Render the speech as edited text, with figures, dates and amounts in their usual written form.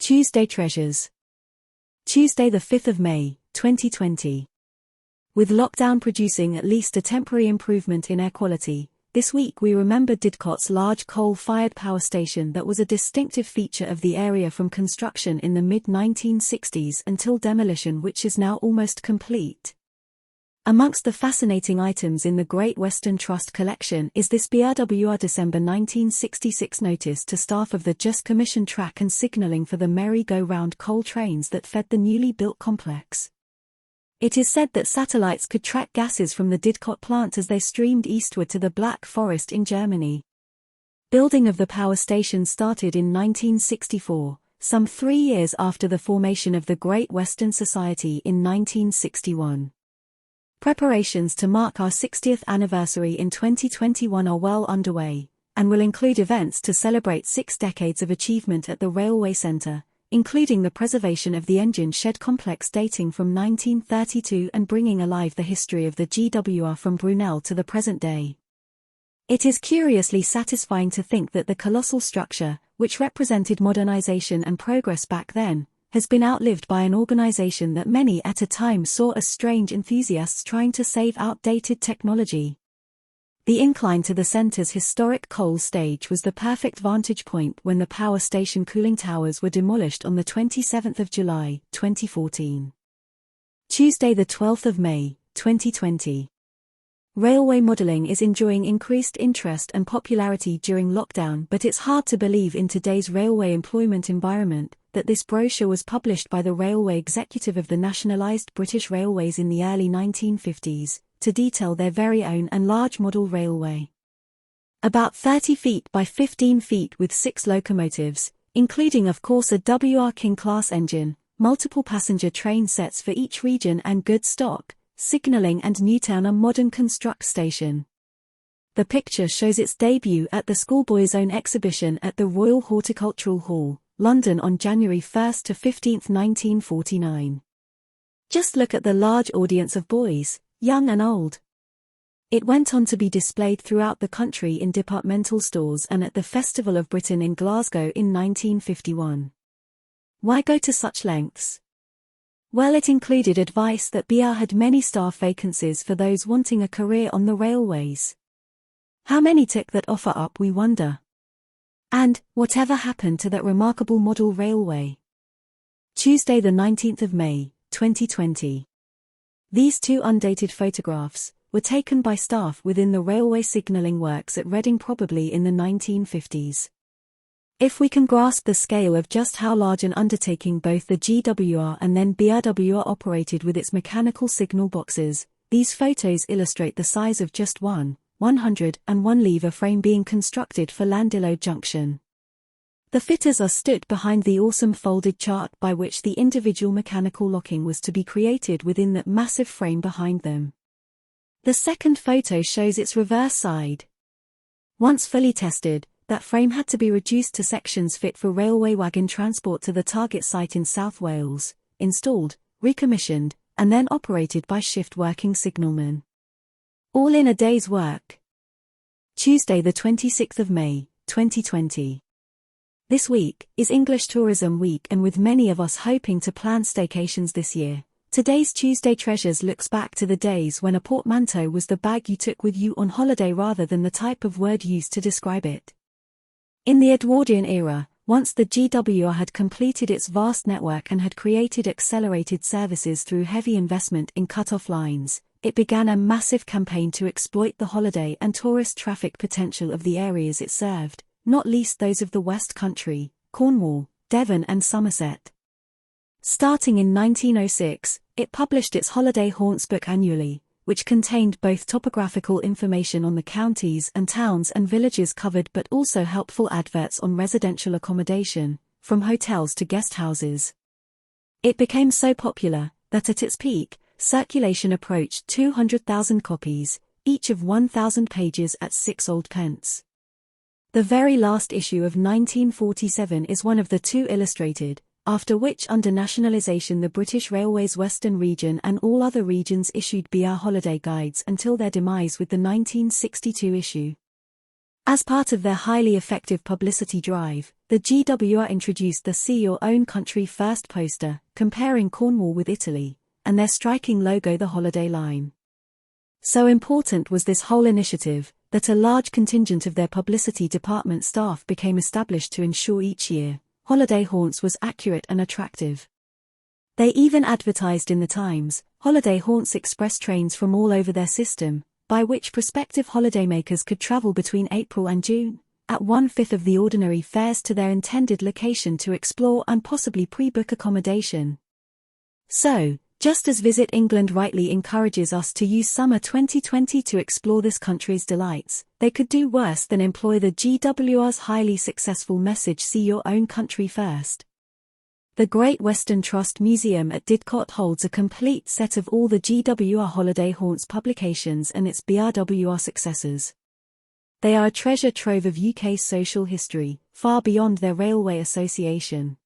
Tuesday Treasures. Tuesday the 5th of May, 2020. With lockdown producing at least a temporary improvement in air quality, this week we remembered Didcot's large coal-fired power station that was a distinctive feature of the area from construction in the mid-1960s until demolition, which is now almost complete. Amongst the fascinating items in the Great Western Trust collection is this BRWR December 1966 notice to staff of the just commissioned track and signalling for the merry-go-round coal trains that fed the newly built complex. It is said that satellites could track gases from the Didcot plant as they streamed eastward to the Black Forest in Germany. Building of the power station started in 1964, some 3 years after the formation of the Great Western Society in 1961. Preparations to mark our 60th anniversary in 2021 are well underway, and will include events to celebrate 6 decades of achievement at the Railway Centre, including the preservation of the engine shed complex dating from 1932 and bringing alive the history of the GWR from Brunel to the present day. It is curiously satisfying to think that the colossal structure, which represented modernization and progress back then, has been outlived by an organization that many at a time saw as strange enthusiasts trying to save outdated technology. The incline to the center's historic coal stage was the perfect vantage point when the power station cooling towers were demolished on the 27th of July, 2014. Tuesday the 12th of May, 2020. Railway modeling is enjoying increased interest and popularity during lockdown, but it's hard to believe in today's railway employment environment that this brochure was published by the railway executive of the nationalised British Railways in the early 1950s, to detail their very own and large model railway. About 30 feet by 15 feet with 6 locomotives, including of course a WR King class engine, multiple passenger train sets for each region and goods stock, signalling and Newtown a modern construct station. The picture shows its debut at the Schoolboys' Own exhibition at the Royal Horticultural Hall, London on January 1 to 15, 1949. Just look at the large audience of boys, young and old. It went on to be displayed throughout the country in departmental stores and at the Festival of Britain in Glasgow in 1951. Why go to such lengths? Well, it included advice that BR had many staff vacancies for those wanting a career on the railways. How many took that offer up, we wonder? And, whatever happened to that remarkable model railway? Tuesday the 19th of May, 2020. These 2 undated photographs were taken by staff within the railway signalling works at Reading probably in the 1950s. If we can grasp the scale of just how large an undertaking both the GWR and then BRWR operated with its mechanical signal boxes, these photos illustrate the size of just one 101 lever frame being constructed for Llandilo Junction. The fitters are stood behind the awesome folded chart by which the individual mechanical locking was to be created within that massive frame behind them. The second photo shows its reverse side. Once fully tested, that frame had to be reduced to sections fit for railway wagon transport to the target site in South Wales, installed, recommissioned, and then operated by shift-working signalmen. All in a day's work. Tuesday the 26th of May, 2020. This week is English Tourism Week, and with many of us hoping to plan staycations this year, today's Tuesday Treasures looks back to the days when a portmanteau was the bag you took with you on holiday rather than the type of word used to describe it. In the Edwardian era, once the GWR had completed its vast network and had created accelerated services through heavy investment in cut-off lines, it began a massive campaign to exploit the holiday and tourist traffic potential of the areas it served, not least those of the West Country, Cornwall, Devon and Somerset. Starting in 1906, it published its Holiday Haunts book annually, which contained both topographical information on the counties and towns and villages covered but also helpful adverts on residential accommodation, from hotels to guest houses. It became so popular that at its peak, circulation approached 200,000 copies, each of 1,000 pages at 6 old pence. The very last issue of 1947 is one of the 2 illustrated, after which under nationalisation the British Railways Western Region and all other regions issued BR holiday guides until their demise with the 1962 issue. As part of their highly effective publicity drive, the GWR introduced the See Your Own Country First poster, comparing Cornwall with Italy, and their striking logo, the holiday line. So important was this whole initiative, that a large contingent of their publicity department staff became established to ensure each year, Holiday Haunts was accurate and attractive. They even advertised in the Times, Holiday Haunts express trains from all over their system, by which prospective holidaymakers could travel between April and June, at 1/5 of the ordinary fares to their intended location to explore and possibly pre-book accommodation. So, just as Visit England rightly encourages us to use summer 2020 to explore this country's delights, they could do worse than employ the GWR's highly successful message, See Your Own Country First. The Great Western Trust Museum at Didcot holds a complete set of all the GWR Holiday Haunts publications and its BRWR successors. They are a treasure trove of UK social history, far beyond their railway association.